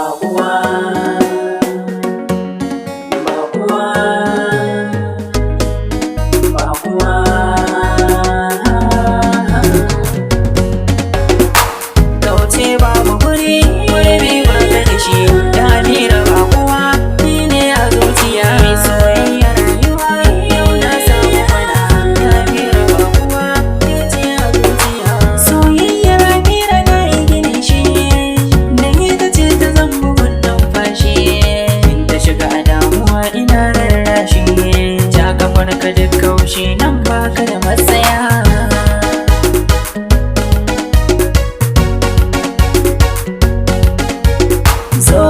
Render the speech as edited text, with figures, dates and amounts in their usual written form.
Bakuwa, Bakuwa, Bakuwa. Kauce babu guri ba ka da shi. Da Amira Bakuwa ni ne a zuciya. Mai soyayya rayuwa yau na samu fada. Da Amira Bakuwa ke ce a zuciya. Soyayyar Amira na yi gini shi. Da ita ce ta zan bugun numfashi. In ta shiga damuwa ina rarrashi. Ja kafar ka duk kaushi nan baka da matsaya. So